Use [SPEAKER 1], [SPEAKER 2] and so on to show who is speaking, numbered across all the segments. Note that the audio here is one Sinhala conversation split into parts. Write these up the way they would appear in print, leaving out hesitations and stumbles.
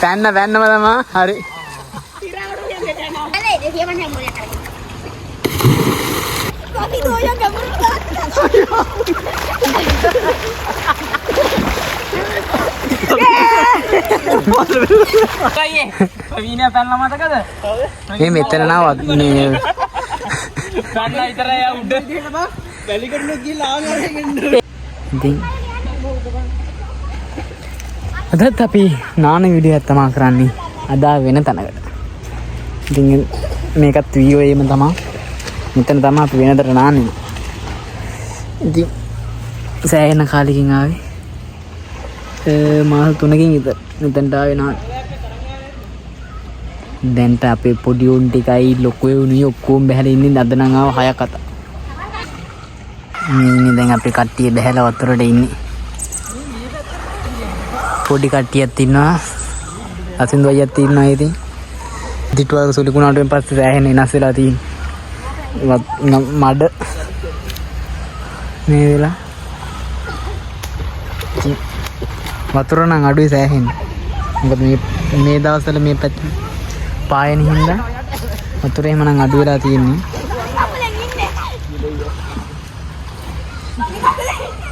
[SPEAKER 1] පැන්න තමා හරි. මේ මෙතන නාවත් මේ ඉතින් අදත් අපි නාන වීඩියෝ එකක් තමයි කරන්නේ. අදා වෙන තැනකට. ඉතින් මේකත් වීඩියෝ එකම තමයි. මෙතන තමයි අපි වෙනදට නාන්නේ. ඉතින් සෑහෙන කාලෙකින් ආවේ. මාස 3කින් විතර මෙතනට ආවේ නාන්න. දැන්ට අපේ පොඩි උන් ටිකයි ලොකු උනුයි ඔක්කොම බහැලා ඉන්නේ. අද නම් ආව 6ක් අත. මේ දැන් අපි කට්ටිය බහැලා වතුරට ඉන්නේ. පොඩි කට්ටියක් ඉන්නවා. අසින්දු අයියක් ඉන්නවා ඉතින්. දිටුවර සුලිකුණාට පස්සේ සෑහෙන වෙනස් වෙලා තියෙනවා. මඩ මේ වෙලා වතුර නම් අඩුයි සෑහෙන. මොකද මේ දවස්වල මේ පැත්ත පායන හින්දා වතුර එහෙම නම් අඩු වෙලා තියෙන්නේ.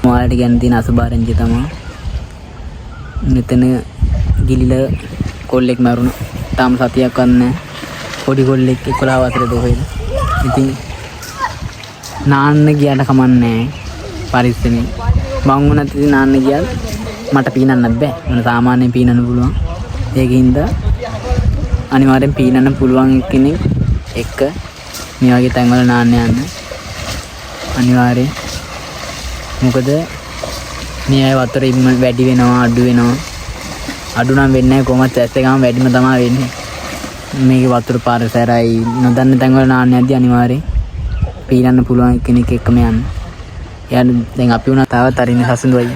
[SPEAKER 1] මොහාලට ගැන තියෙන අසුභාරංචි තමයි මෙතන ගිලිලා කොල්ලෙක් මරුණා. තාම සතියක් වන්නේ පොඩි කොල්ලෙක් 11 වසරේ දොහෙල. ඉතින් නාන්න ගියාට කමන්නේ පරිස්සමෙන්. මං වුණත් ඉතින් නාන්න ගියාද මට පීනන්නත් බෑ. මම සාමාන්‍යයෙන් පීනන්න පුළුවන්. ඒකින්ද අනිවාර්යෙන් පීනන්න පුළුවන් කෙනෙක් එක්ක මේ වගේ තැන්වල නාන්න යන්න. අනිවාර්යෙන්. මොකද මේ අය වතුර වැඩි වෙනවා අඩු වෙනවා. අඩු නම් වෙන්නේ නැහැ කොහොමද ඇස් එකම වැඩිම තමයි වෙන්නේ. මේකේ වතුර පාර සැරයි නොදන්න තැන්වල නාන්න යද්දි අනිවාර්යෙන් පීනන්න පුළුවන් කෙනෙක් එක්කම යන්න. යන්න දැන් අපි උනා තවත් අරින්න සසින්දුවයි.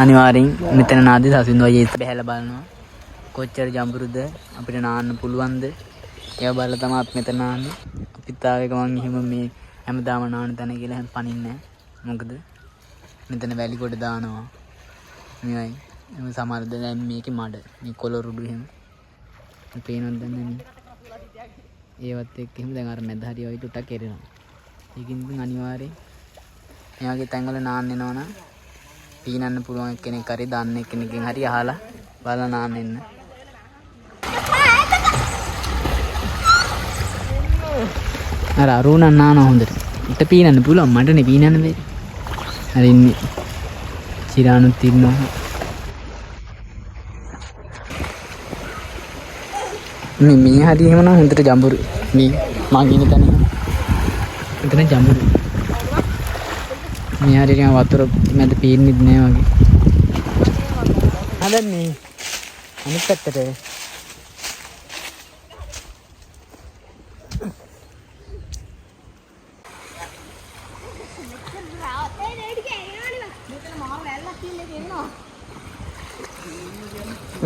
[SPEAKER 1] අනිවාර්යෙන් මෙතන නාදී සසින්දුවයි බහැලා බලනවා. කොච්චර ජම්බුරුද අපිට නාන්න පුළුවන්ද? ඒව බලලා තමයි අපි මෙතන නාන්නේ. අපිත් ආවේ ගමන් එහෙම මේ හැමදාම නාන්න තැන කියලා හැම පනින්නේ නැහැ. මොකද මෙතන වැලි කොට දානවා. මේවයි. එම සමහර දැන් මේකේ මඩ. මේ කොළරුඩු එහෙම. පේනවද දැන් ඒවත් එක්ක එහෙම දැන් අර මැද හරිය වයි ටුටක් එරෙනවා. ඒකින් ඉතින් අනිවාර්යෙන් මේ වගේ තැන්වල නාන්න එනවනම් පීනන්න පුළුවන් කෙනෙක් හරි දන්නේ කෙනකින් හරි අහලා බලලා නාන්න එන්න. අර අරුණ නාන හොඳට. ඉත පීනන්න පුළුවන් මටනේ පීනන්න බැරි. හරි ඉන්නේ. චිරානුත් ඉන්නවා. මේ හරි එහෙමනම් හොඳට ජම්බුරු. මේ මං ඉන්න තැන. එතන ජම්බුරු. මේ හරි නිකන් වතුර මැද පීන්නේ නෑ වගේ. හදන්නේ අනිත් පැත්තට.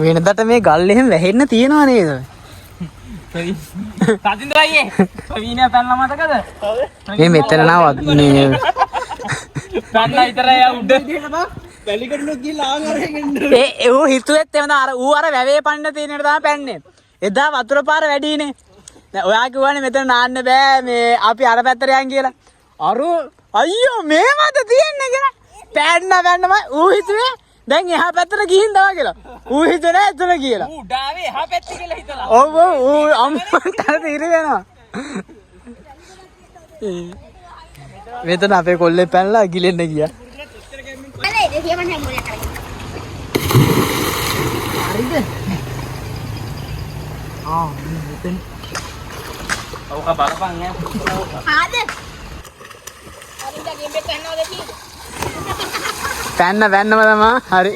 [SPEAKER 1] වෙනදට මේ ගල් එහෙම වැහෙන්න තියනවා නේද? සතින්ද අයියේ වීණිය පැනලා මතකද? මේ මෙතන නාවත් මේ පැනලා විතරයි උඩ වැලිකඩුණු ගිහලා ආගරගෙන ඌ හිතුවෙත් එහෙම අර ඌ අර වැවේ පන්න තියෙන එක තමයි පැන්නේ. එදා වතුර පාර වැඩිනේ. දැන් ඔයා කිව්වනේ මෙතන නාන්න බෑ මේ අපි අර පැත්තට යන් කියලා. අරු අයියෝ මේවද තියන්නේ කියලා. පැන්නම ඌ හිතුවේ දැන් එහා පැත්තට ගිහින් දාවා කියලා. ඌ හිතුවේ එතන කියලා. ඌ ඩාවේ එහා පැත්ත කියලා හිතලා. ඔව් ඌ අම්මන්ට ඉර වෙනවා. මෙතන අපේ කොල්ලේ පැනලා ගිලෙන්න ගියා. හරිද? මෙතන. ඔව් බලපන් ඈ. ආද? හරිද ගෙම්බෙක් පැනනවද කියලා? පැන්නම තමා හරි.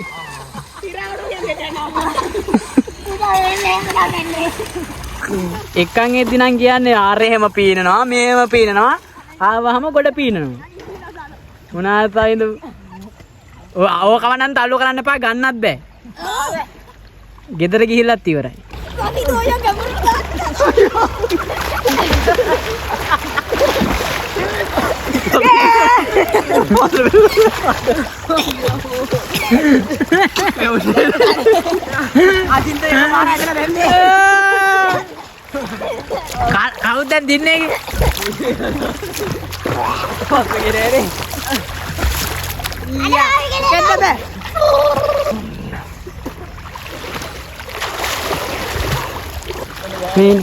[SPEAKER 1] එකන් එද්දි නම් කියන්නේ ආරේ හැම පීනනවා මේව පීනනවා ආවහම ගොඩ පීනනවා. මොනාද තයිද? ඔය කවනම් තල්ලු කරන්න එපා ගන්නත් බෑ. ගෙදර ගිහිල්ලත් ඉවරයි. කවුද දැන් දින්නේ? Min.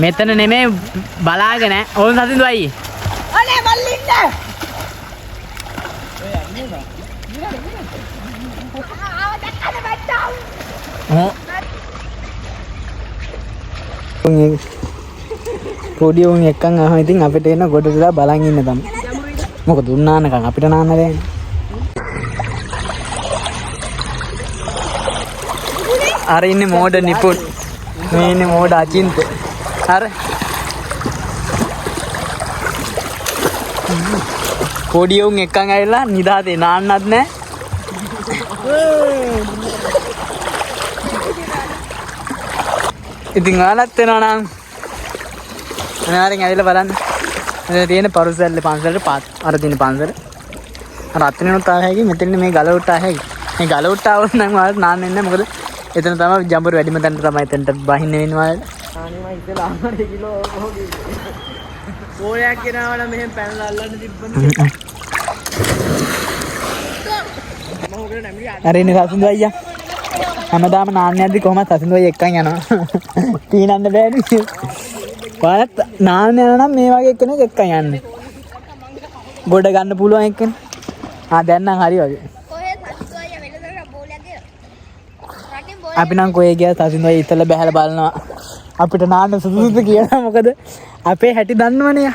[SPEAKER 1] මෙතන නෙමෙයි බලාගෙන ඕන් සතින් දුවයි. අනේ මල්ලින්න. පොඩි උන් එක්කන් ආව ඉතින් අපිට එන ගොඩ දාලා බලන් ඉන්න තමයි. මොකද දුන්නානකම් අපිට නාන්න බෑනේ. අර ඉන්නේ මෝඩ නිපුන්. මේ ඉන්නේ මෝඩ අචින්ත. අර පොඩි උන් එක්කන් ඇවිල්ලා නිදාතේ නාන්නත් නැහැ. ඉතින් ඔයාලත් වෙනවා නම් අනිවාර්යෙන් ඇවිල්ලා බලන්න. මෙතන තියෙන පරුසල්ලේ පන්සලට පාත් අර තියෙන පන්සල. අර අතනිනුත් ආව හැකි මෙතන මේ ගලවුට ආව හැකි. මේ ගලවුට ආවොත් නම් ඔයාලට නාන්න එන්නේ මොකද එතන තමයි ජම්බුර වැඩිම තැනට තමයි එතනට බහින්න වෙන්නේ ඔයාලට. අනේ මම ඉතලා 8 කිලෝ කොහොමද? ඕයක් ගෙනාවනම් මෙහෙම පැනලා අල්ලන්න තිබ්බනේ. අර ඉන්නේ සතුන්දු අයියා. හැමදාම නාන්න යද්දි කොහමද සතුන්දු අයියා එක්කන් යනවා. තීනන්න බෑනේ. ඔයාලත් නාන්න යනවා නම් මේ වගේ කෙනෙක් එක්කන් යන්නේ. ගොඩ ගන්න පුළුවන් එක්කනේ. දැන් නම් හරි වගේ. අපි නම් කොහේ ගියා සතුන්දු අයියා ඉතල බහැලා බලනවා. අපිට නාන්න සුදුසුද කියලා මොකද අපේ හැටි දන්නවනේ.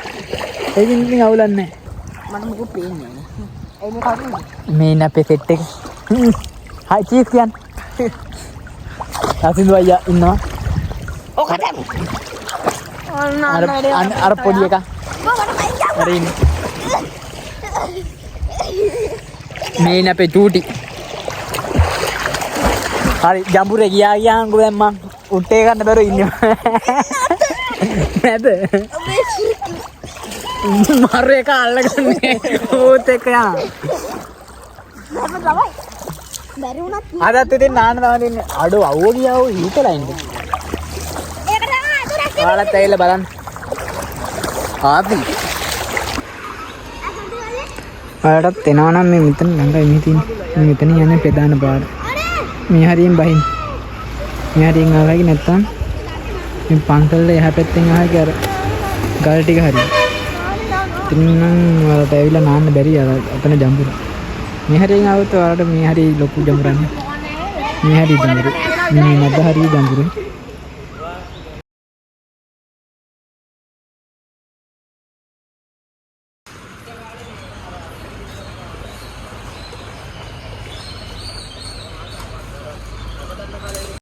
[SPEAKER 1] ඒකින් ඉතින් අවුලක් නැහැ. මට මොකෝ පේන්නේ නැහැ. ඒ මොකක්ද? මේ නේ අපේ සෙට් එක. හයි චීස් කියන්නේ. සතුන්දු අයියා ඉන්නවා. ඔකට. අර පොඩි එකා. අර ඉන්නේ. මේ නේ අපේ චූටි. හරි ජම්බුරේ ගියාම දැන් මං උට්ටේ ගන්න බැරුව ඉන්නවා. නැද? මර එක අල්ලගන්නේ ඕත් එක යනවා. බැරි වුණත් අදත් ඉතින් නාන්න තමයි ඉන්නේ. අඩෝ අවුව ගියා ඔය හිතලා ඉන්නේ. ඒක තමයි අදුරක්. ඔයාලත් ඇවිල්ලා බලන්න. ආපි. ඔයාලටත් එනවා නම් මේ මෙතන ළඟයි මේ තියෙන්නේ. මෙතන යන්නේ ප්‍රධාන පාර. මේ හරියෙන් බහින්. මේ හරියෙන් ආවයි නැත්තම් මේ පන්සලේ එහා පැත්තෙන් ආවයි අර ගල් ටික හරිය. ඉතින් නම් ඔයාලට ඇවිල්ලා නාන්න බැරි අර අතන ජම්බුර. මේ හරියෙන් ආවොත් ඔයාලට මේ හරිය ලොකු ජම්බුරන්නේ. මේ හරිය ජම්බුර. මේ මැද හරිය ජම්බුර.